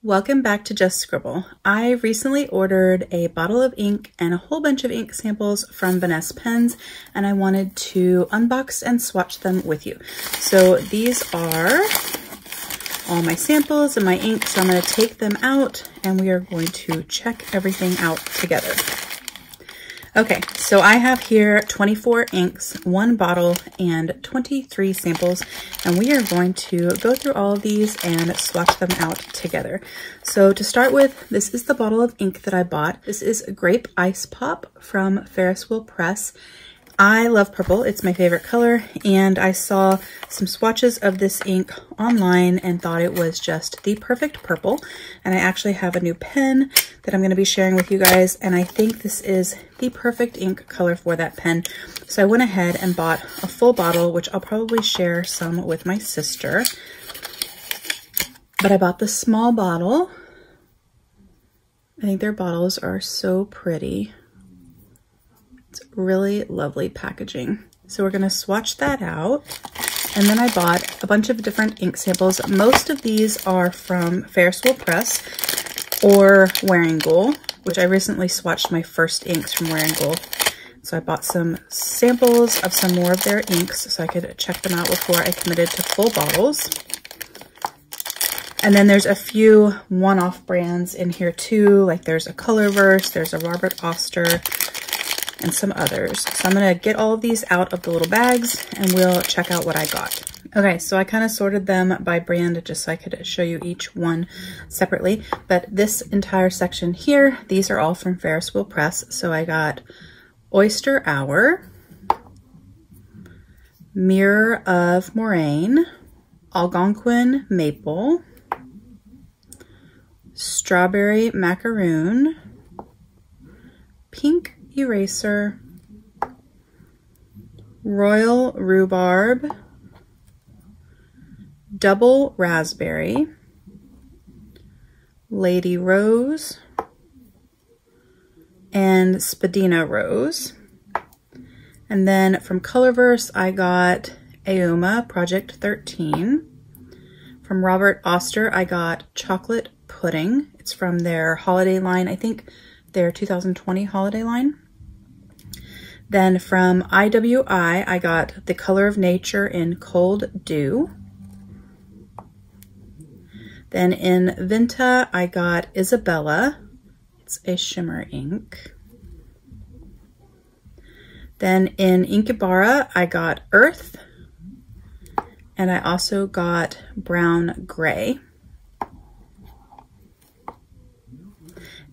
Welcome back to Just Scribble. I recently ordered a bottle of ink and a whole bunch of ink samples from Vanness pens, and I wanted to unbox and swatch them with you. So these are all my samples and my ink, so I'm going to take them out and we are going to check everything out together. Okay, so I have here 24 inks, 1 bottle, and 23 samples, and we are going to go through all of these and swatch them out together. So to start with, this is the bottle of ink that I bought. This is Grape Ice Pop from Ferris Press. I love purple, it's my favorite color, and I saw some swatches of this ink online and thought it was just the perfect purple. And I actually have a new pen that I'm going to be sharing with you guys, and I think this is the perfect ink color for that pen. So I went ahead and bought a full bottle, which I'll probably share some with my sister. But I bought the small bottle. I think their bottles are so pretty. It's really lovely packaging. So we're going to swatch that out. And then I bought a bunch of different ink samples. Most of these are from Ferris Press or Wearingeul, which I recently swatched my first inks from Wearingeul. So I bought some samples of some more of their inks so I could check them out before I committed to full bottles. And then there's a few one-off brands in here too, like there's a Colorverse, there's a Oster, and some others. So I'm gonna get all of these out of the little bags and we'll check out what I got. Okay, so I kind of sorted them by brand just so I could show you each one separately. But this entire section here, these are all from Ferris Press. So I got Oyster Hour, Mirror of Moraine, Algonquin Maple, Strawberry Macaroon, Pink Eraser, Royal Rhubarb, Double Raspberry, Lady Rose, and Spadina Rose. And then from Colorverse, I got Aoma Project 13. From Oster, I got Chocolate Pudding. It's from their holiday line, I think their 2020 holiday line. Then from IWI, I got The Color of Nature in Cold Dew. Then in Vinta, I got Isabela. It's a shimmer ink. Then in Inkebara, I got Earth. And I also got Brown Gray.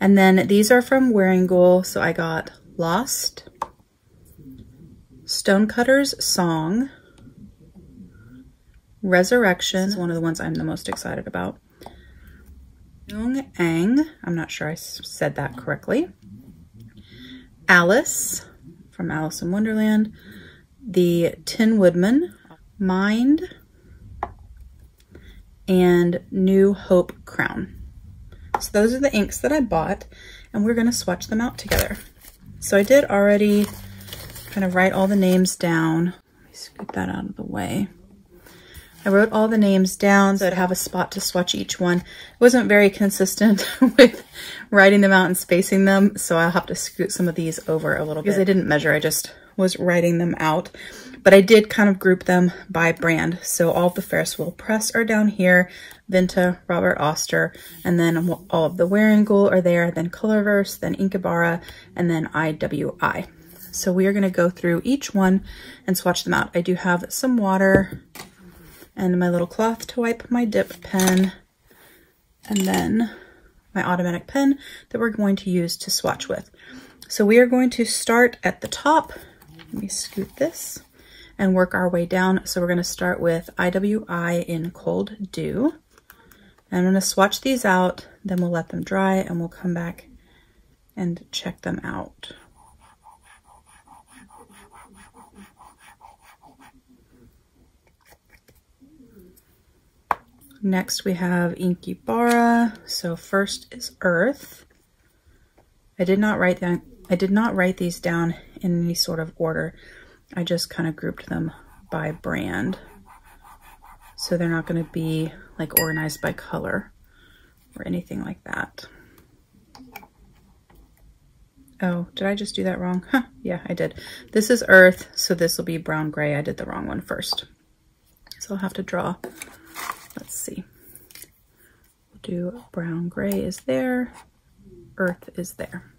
And then these are from Wearingeul, so I got Lost, Stonecutter's Song, Resurrection, is one of the ones I'm the most excited about, Eung-Ang, I'm not sure I said that correctly, Alice, from Alice in Wonderland, the Tin Woodman, Mind, and New Hope Crown. So those are the inks that I bought, and we're going to swatch them out together. So I did already kind of write all the names down. Let me scoot that out of the way. I wrote all the names down so I'd have a spot to swatch each one. It wasn't very consistent with writing them out and spacing them, so I'll have to scoot some of these over a little bit. Because I didn't measure, I just was writing them out. But I did kind of group them by brand. So all of the Ferris Press are down here, Vinta, Oster, and then all of the Wearingeul are there, then Colorverse, then Inkebara, and then IWI. So we are going to go through each one and swatch them out. I do have some water and my little cloth to wipe my dip pen, and then my automatic pen that we're going to use to swatch with. So we are going to start at the top. Let me scoot this and work our way down. So we're going to start with IWI in Cold Dew. And I'm going to swatch these out, then we'll let them dry and we'll come back and check them out. Next we have Inkebara. So first is Earth. I did not write these down in any sort of order. I just kind of grouped them by brand. So they're not going to be like organized by color. or anything like that. Oh, did I just do that wrong? Huh, yeah, I did. This is earth, so this will be brown gray. I did the wrong one first. So I'll have to draw, let's see. We'll do brown gray is there, earth is there.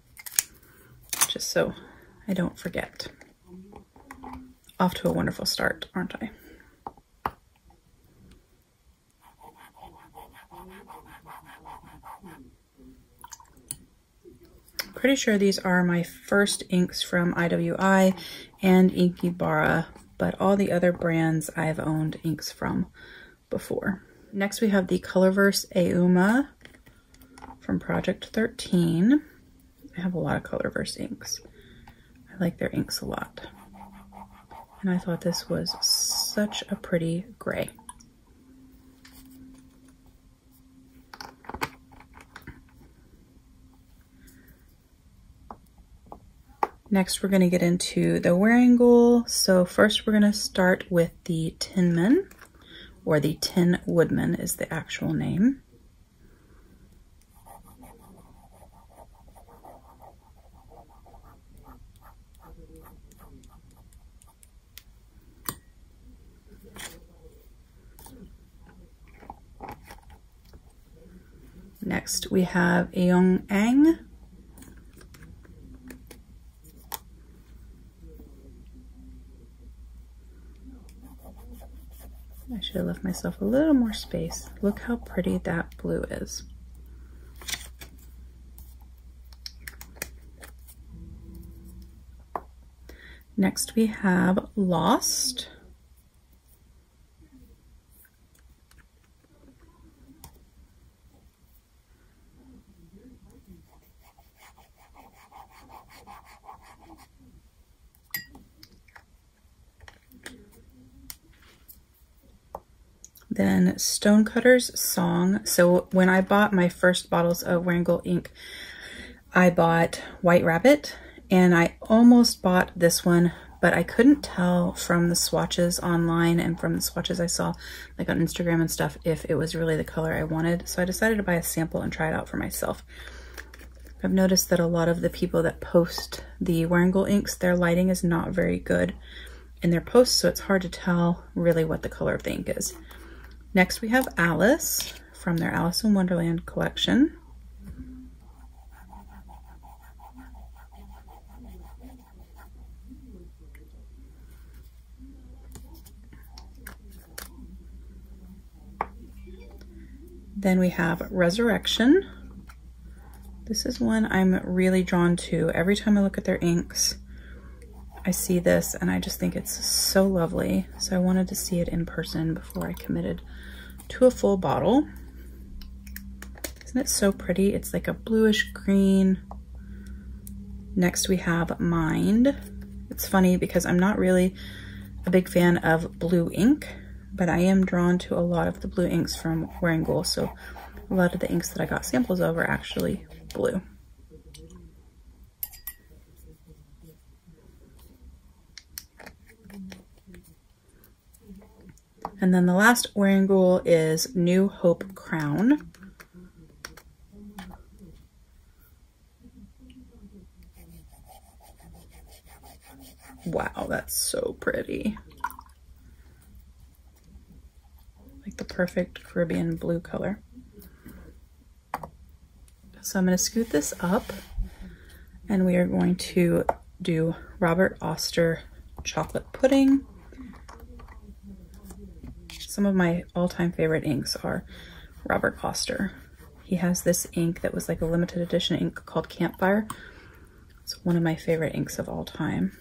Just so I don't forget. Off to a wonderful start, aren't I? Pretty sure these are my first inks from IWI and Inkebara, but all the other brands I've owned inks from before. Next we have the Colorverse Eung-Ang from Project 13. I have a lot of Colorverse inks. I like their inks a lot. And I thought this was such a pretty gray. Next, we're going to get into the Wearingeul. So first we're going to start with the Tinman, or the Tin Woodman is the actual name. Next, we have Eung-Ang. I should have left myself a little more space. Look how pretty that blue is. Next we have Lost. Then Stonecutter's Song. So when I bought my first bottles of Wearingeul ink, I bought White Rabbit, and I almost bought this one, but I couldn't tell from the swatches online and from the swatches I saw like on Instagram and stuff if it was really the color I wanted. So I decided to buy a sample and try it out for myself. I've noticed that a lot of the people that post the Wearingeul inks, their lighting is not very good in their posts, so it's hard to tell really what the color of the ink is. Next we have Alice from their Alice in Wonderland collection. Then we have Resurrection. This is one I'm really drawn to. Every time I look at their inks, I see this and I just think it's so lovely. So I wanted to see it in person before I committed to a full bottle. Isn't it so pretty? It's like a bluish green. Next we have Mind. It's funny because I'm not really a big fan of blue ink, but I am drawn to a lot of the blue inks from Wearingeul. So a lot of the inks that I got samples of are actually blue. And then the last Wearingeul is New Hope Crown. Wow, that's so pretty. Like the perfect Caribbean blue color. So I'm going to scoot this up and we are going to do Robert Oster Chocolate Pudding. Some of my all-time favorite inks are Robert Oster. He has this ink that was like a limited edition ink called Campfire. It's one of my favorite inks of all time.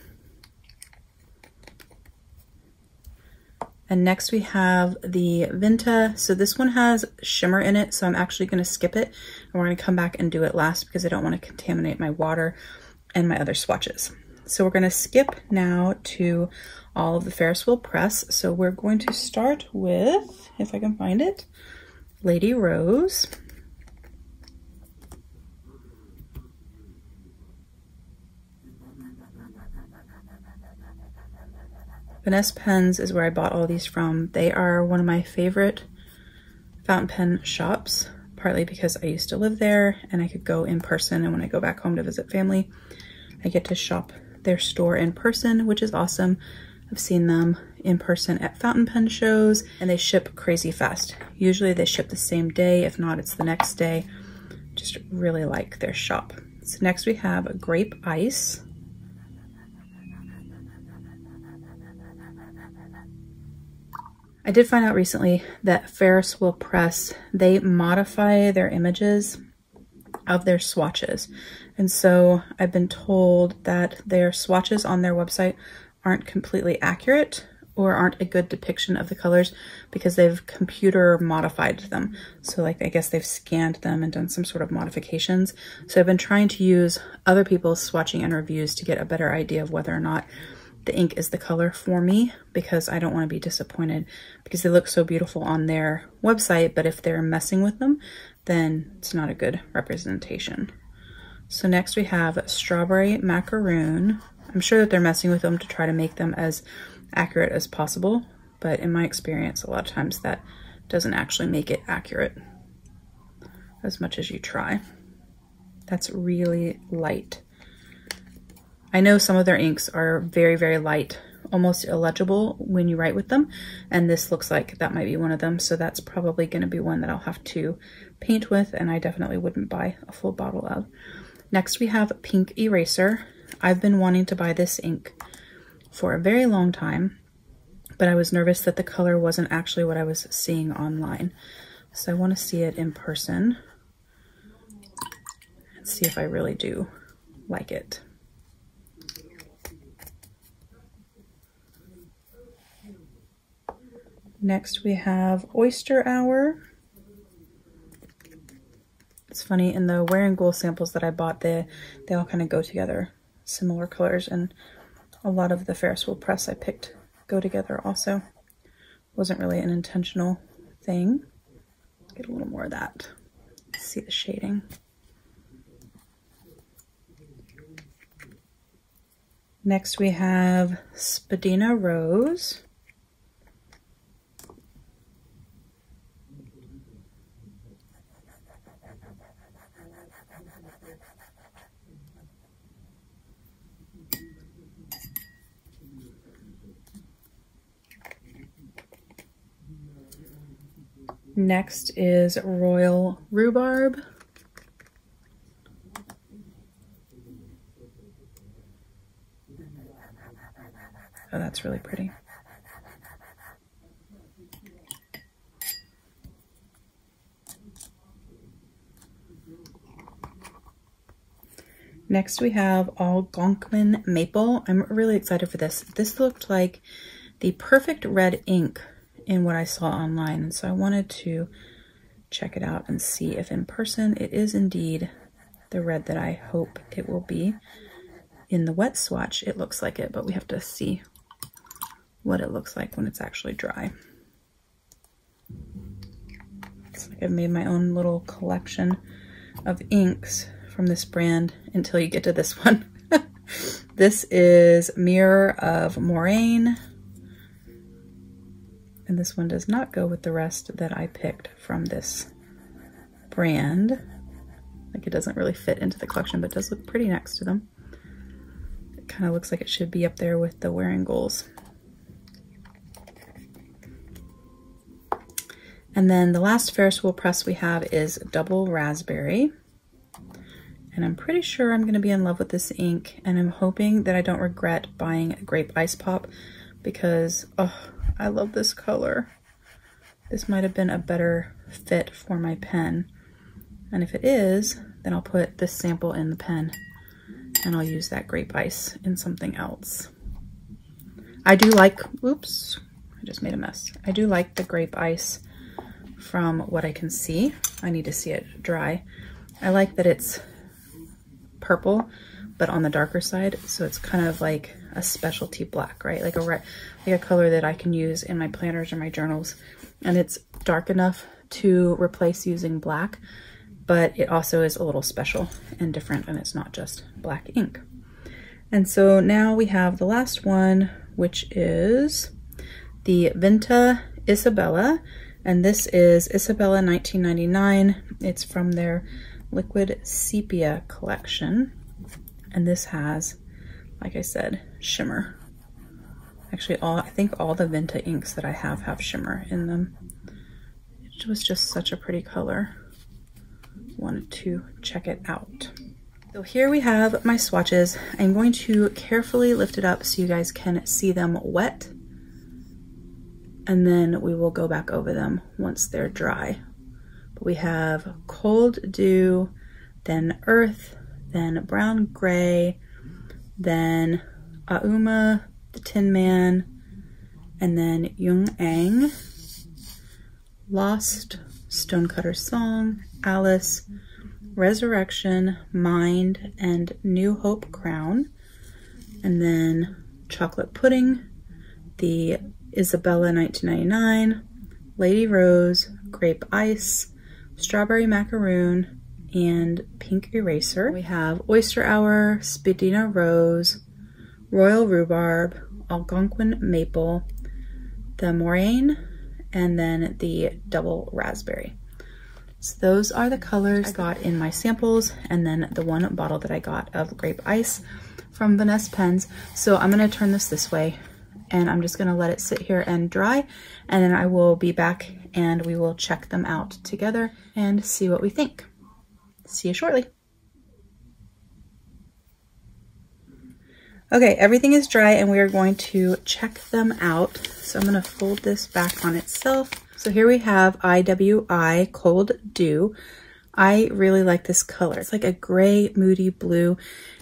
And next we have the Vinta. So this one has shimmer in it, so I'm actually going to skip it. And we're going to come back and do it last because I don't want to contaminate my water and my other swatches. So we're going to skip now to all of the Ferris wheel press. So we're going to start with, if I can find it, Lady Rose. Vanness pens is where I bought all these from. They are one of my favorite fountain pen shops, partly because I used to live there and I could go in person, and when I go back home to visit family, I get to shop their store in person, which is awesome. I've seen them in person at fountain pen shows, and they ship crazy fast. Usually they ship the same day, if not it's the next day. Just really like their shop. So next we have Grape Ice. I did find out recently that Ferris will press, they modify their images of their swatches. And so I've been told that their swatches on their website aren't completely accurate or aren't a good depiction of the colors because they've computer modified them. So like, I guess they've scanned them and done some sort of modifications. So I've been trying to use other people's swatching and reviews to get a better idea of whether or not the ink is the color for me, because I don't want to be disappointed because they look so beautiful on their website, but if they're messing with them, then it's not a good representation. So next we have Strawberry Macaroon. I'm sure that they're messing with them to try to make them as accurate as possible, but in my experience, a lot of times that doesn't actually make it accurate as much as you try. That's really light. I know some of their inks are very, very light, almost illegible when you write with them, and this looks like that might be one of them, so that's probably going to be one that I'll have to paint with, and I definitely wouldn't buy a full bottle of. Next we have Pink Eraser. I've been wanting to buy this ink for a very long time, but I was nervous that the color wasn't actually what I was seeing online. So I want to see it in person and see if I really do like it. Next we have Oyster Hour. It's funny, in the Wearingeul samples that I bought, they all kind of go together, similar colors, and a lot of the Ferris wheel press I picked go together also. Wasn't really an intentional thing. Let's get a little more of that. Let's see the shading. Next we have Spadina Rose. Next is Royal Rhubarb. Oh, that's really pretty. Next we have Algonquin Maple. I'm really excited for this. This looked like the perfect red ink in what I saw online, and so I wanted to check it out and see if in person it is indeed the red that I hope it will be. In the wet swatch it looks like it, but we have to see what it looks like when it's actually dry. It's like I've made my own little collection of inks from this brand until you get to this one. This is Mirror of Moraine. And this one does not go with the rest that I picked from this brand. Like, it doesn't really fit into the collection, but it does look pretty next to them. It kind of looks like it should be up there with the Wearingeul's. And then the last Ferris wheel press we have is Double Raspberry. And I'm pretty sure I'm going to be in love with this ink, and I'm hoping that I don't regret buying a Grape Ice Pop, because, oh, I love this color. This might have been a better fit for my pen. And if it is, then I'll put this sample in the pen and I'll use that Grape Ice in something else. I do like, oops, I just made a mess. I do like the Grape Ice from what I can see. I need to see it dry. I like that it's purple, but on the darker side, so it's kind of like a specialty black, right? Like a color that I can use in my planners or my journals, and it's dark enough to replace using black, but it also is a little special and different, and it's not just black ink. And so now we have the last one, which is the Vinta Isabela. And this is Isabela 1999. It's from their Liquid Sepia collection. And this has, like I said, shimmer. Actually, I think all the Vinta inks that I have shimmer in them. It was just such a pretty color. Wanted to check it out. So here we have my swatches. I'm going to carefully lift it up so you guys can see them wet. And then we will go back over them once they're dry. But we have Cold Dew, then Earth, then Brown Gray, then Auma, the Tin Man, and then Eung-Ang, Lost, Stonecutter Song, Alice, Resurrection, Mind, and New Hope Crown, and then Chocolate Pudding, the Isabela 1999, Lady Rose, Grape Ice, Strawberry Macaroon, and Pink Eraser. We have Oyster Hour, Spadina Rose, Royal Rhubarb, Algonquin Maple, the Moraine, and then the Double Raspberry. So those are the colors I got in my samples, and then the one bottle that I got of Grape Ice from Vanness pens. So I'm gonna turn this way, and I'm just gonna let it sit here and dry, and then I will be back and we will check them out together and see what we think. See you shortly. Okay, everything is dry and we are going to check them out. So I'm gonna fold this back on itself. So here we have IWI Cold Dew. I really like this color. It's like a gray, moody blue,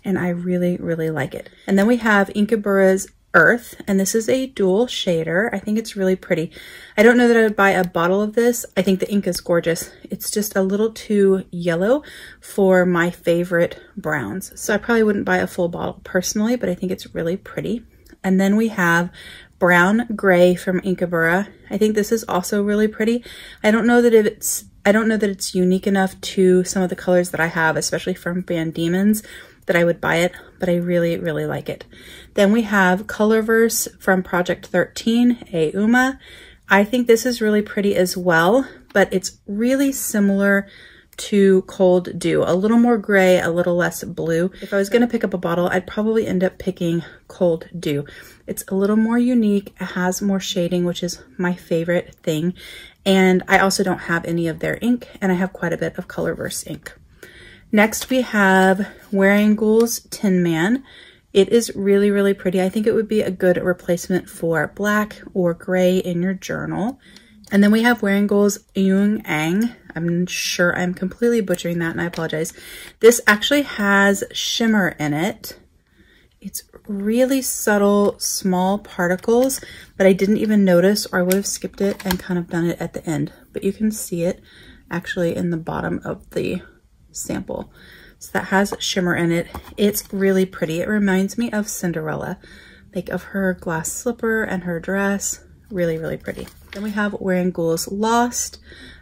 and I really, really like it. And then we have Inkebara's Earth, and this is a dual shader. I think it's really pretty. I don't know that I would buy a bottle of this. I think the ink is gorgeous. It's just a little too yellow for my favorite browns. So I probably wouldn't buy a full bottle personally, but I think it's really pretty. And then we have Brown Gray from Inkebara. I think this is also really pretty. I don't know that it's unique enough to some of the colors that I have, especially from Van Diemen's, that I would buy it, but I really, really like it. Then we have Colorverse from Project 13, Auma. I think this is really pretty as well, but it's really similar to Cold Dew. A little more gray, a little less blue. If I was gonna pick up a bottle, I'd probably end up picking Cold Dew. It's a little more unique, it has more shading, which is my favorite thing. And I also don't have any of their ink, and I have quite a bit of Colorverse ink. Next we have Wearingeul's Tin Man. It is really, really pretty. I think it would be a good replacement for black or gray in your journal. And then we have Wearingeul's Eung-Ang. I'm sure I'm completely butchering that and I apologize. This actually has shimmer in it. It's really subtle, small particles, but I didn't even notice, or I would have skipped it and kind of done it at the end. But you can see it actually in the bottom of the sample. So that has shimmer in it. It's really pretty. It reminds me of Cinderella, like of her glass slipper and her dress. Really, really pretty. Then we have Wearingeul's Lost,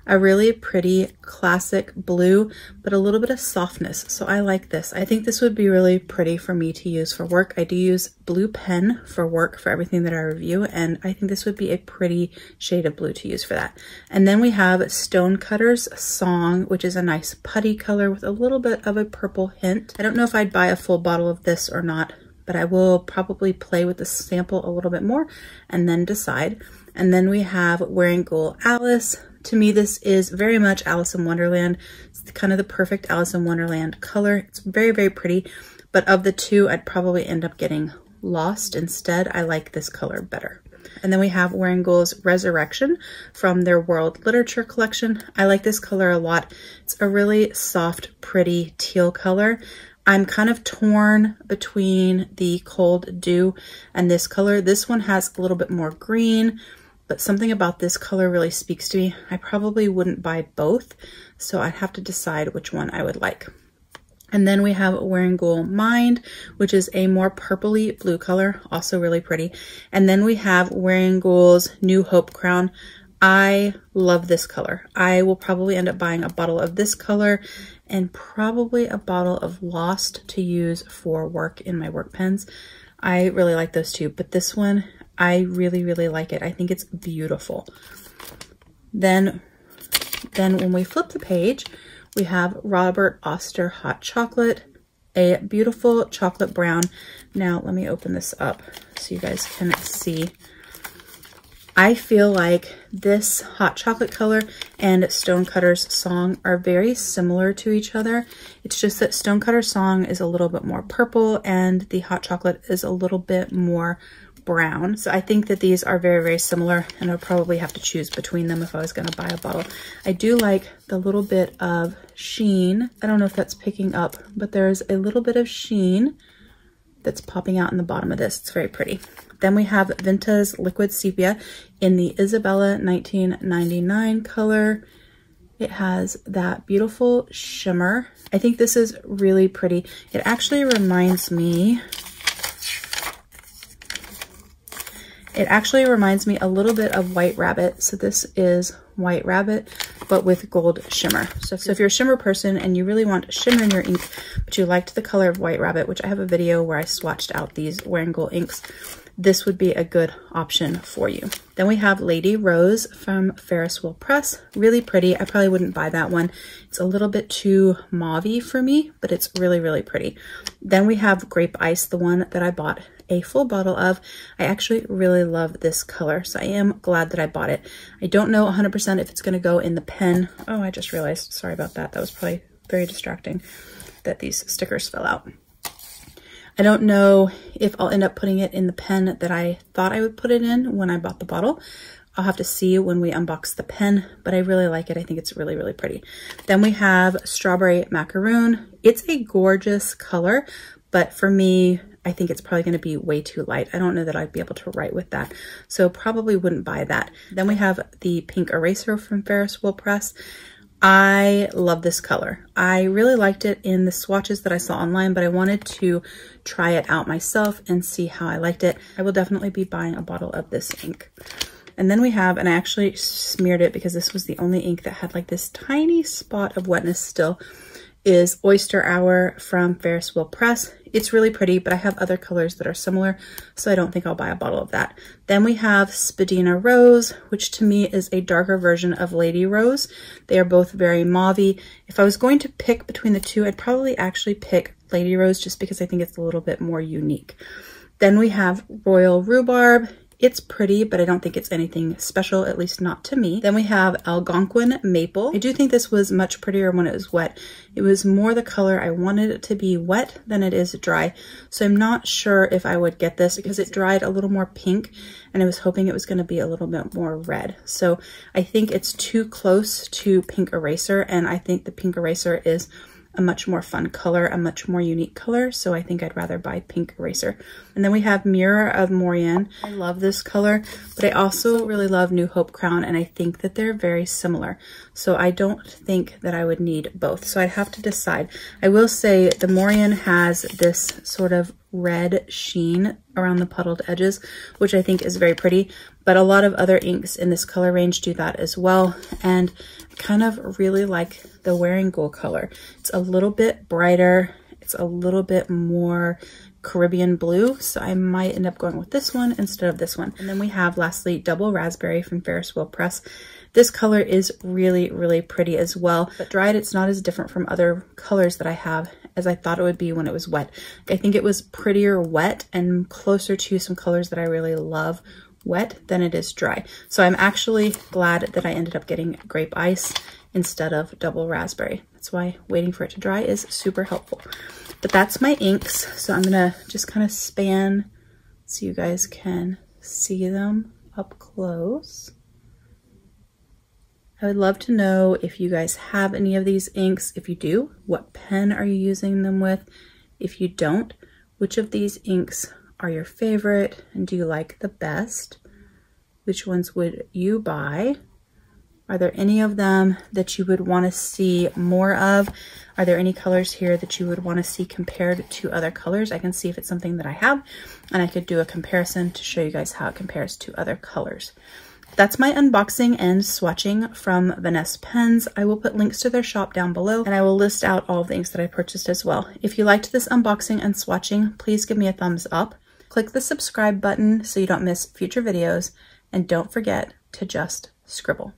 a really pretty classic blue, but a little bit of softness. So I like this. I think this would be really pretty for me to use for work. I do use blue pen for work for everything that I review, and I think this would be a pretty shade of blue to use for that. And then we have Stonecutter's Song, which is a nice putty color with a little bit of a purple hint. I don't know if I'd buy a full bottle of this or not, but I will probably play with the sample a little bit more and then decide. And then we have Wearingeul Alice. To me, this is very much Alice in Wonderland. It's kind of the perfect Alice in Wonderland color. It's very, very pretty, but of the two, I'd probably end up getting Lost instead. I like this color better. And then we have Wearingeul's Resurrection from their World Literature collection. I like this color a lot. It's a really soft, pretty teal color. I'm kind of torn between the Cold Dew and this color. This one has a little bit more green, but something about this color really speaks to me. I probably wouldn't buy both, so I'd have to decide which one I would like. And then we have Wearingeul Mind, which is a more purpley blue color, also really pretty. And then we have Wearingeul's New Hope Crown. I love this color. I will probably end up buying a bottle of this color and probably a bottle of Lost to use for work in my work pens. I really like those two, but this one, I really, really like it. I think it's beautiful. Then when we flip the page, we have Robert Oster Hot Chocolate, a beautiful chocolate brown. Now let me open this up so you guys can see. I feel like this hot chocolate color and Stonecutter's Song are very similar to each other. It's just that Stonecutter's Song is a little bit more purple and the hot chocolate is a little bit more brown. So I think that these are very, very similar, and I'll probably have to choose between them if I was going to buy a bottle. I do like the little bit of sheen. I don't know if that's picking up, but there's a little bit of sheen that's popping out in the bottom of this. It's very pretty. Then we have Vinta's Liquid Sepia in the Isabela 1999 color. It has that beautiful shimmer. I think this is really pretty. It actually reminds me a little bit of White Rabbit. So this is White Rabbit, but with gold shimmer. So if you're a shimmer person and you really want shimmer in your ink, but you liked the color of White Rabbit, which I have a video where I swatched out these Wearingeul inks, this would be a good option for you. Then we have Lady Rose from Ferris Press. Really pretty. I probably wouldn't buy that one. It's a little bit too mauve-y for me, but it's really, really pretty. Then we have Grape Ice, the one that I bought a full bottle of. I actually really love this color, so I am glad that I bought it. I don't know 100% if it's going to go in the pen. Oh, I just realized, sorry about that. That was probably very distracting that these stickers fell out. I don't know if I'll end up putting it in the pen that I thought I would put it in when I bought the bottle. I'll have to see when we unbox the pen, but I really like it. I think it's really, really pretty. Then we have Strawberry Macaroon. It's a gorgeous color, but for me, I think it's probably going to be way too light. I don't know that I'd be able to write with that, so probably wouldn't buy that. Then we have the Pink Eraser from Ferris Press. I love this color. I really liked it in the swatches that I saw online, but I wanted to try it out myself and see how I liked it. I will definitely be buying a bottle of this ink. And then we have, and I actually smeared it because this was the only ink that had like this tiny spot of wetness still, is Oyster Hour from Ferris Press. It's really pretty, but I have other colors that are similar, so I don't think I'll buy a bottle of that. Then we have Spadina Rose, which to me is a darker version of Lady Rose. They are both very mauve-y. If I was going to pick between the two, I'd probably actually pick Lady Rose just because I think it's a little bit more unique. Then we have Royal Rhubarb. It's pretty, but I don't think it's anything special, at least not to me. Then we have Algonquin Maple. I do think this was much prettier when it was wet. It was more the color I wanted it to be wet than it is dry. So I'm not sure if I would get this because it dried a little more pink and I was hoping it was going to be a little bit more red. So I think it's too close to Pink Eraser, and I think the Pink Eraser is a much more fun color, a much more unique color, so I think I'd rather buy Pink Eraser. And then we have Mirror of Morian. I love this color, but I also really love New Hope Crown, and I think that they're very similar. So I don't think that I would need both, so I'd have to decide. I will say the Morian has this sort of red sheen around the puddled edges, which I think is very pretty, but a lot of other inks in this color range do that as well, and I kind of really like the Wearingeul color. It's a little bit brighter, it's a little bit more Caribbean blue, so I might end up going with this one instead of this one. And then we have lastly Double Raspberry from Ferris Press. This color is really, really pretty as well, but dried it's not as different from other colors that I have as I thought it would be when it was wet. I think it was prettier wet and closer to some colors that I really love wet than it is dry. So I'm actually glad that I ended up getting Grape Ice instead of Double Raspberry. That's why waiting for it to dry is super helpful. But that's my inks. So I'm gonna just kind of span so you guys can see them up close. I would love to know if you guys have any of these inks. If you do, what pen are you using them with? If you don't, which of these inks are your favorite and do you like the best? Which ones would you buy? Are there any of them that you would want to see more of? Are there any colors here that you would want to see compared to other colors? I can see if it's something that I have, and I could do a comparison to show you guys how it compares to other colors. That's my unboxing and swatching from Vanness pens. I will put links to their shop down below, and I will list out all of the inks that I purchased as well. If you liked this unboxing and swatching, please give me a thumbs up. Click the subscribe button so you don't miss future videos, and don't forget to just scribble.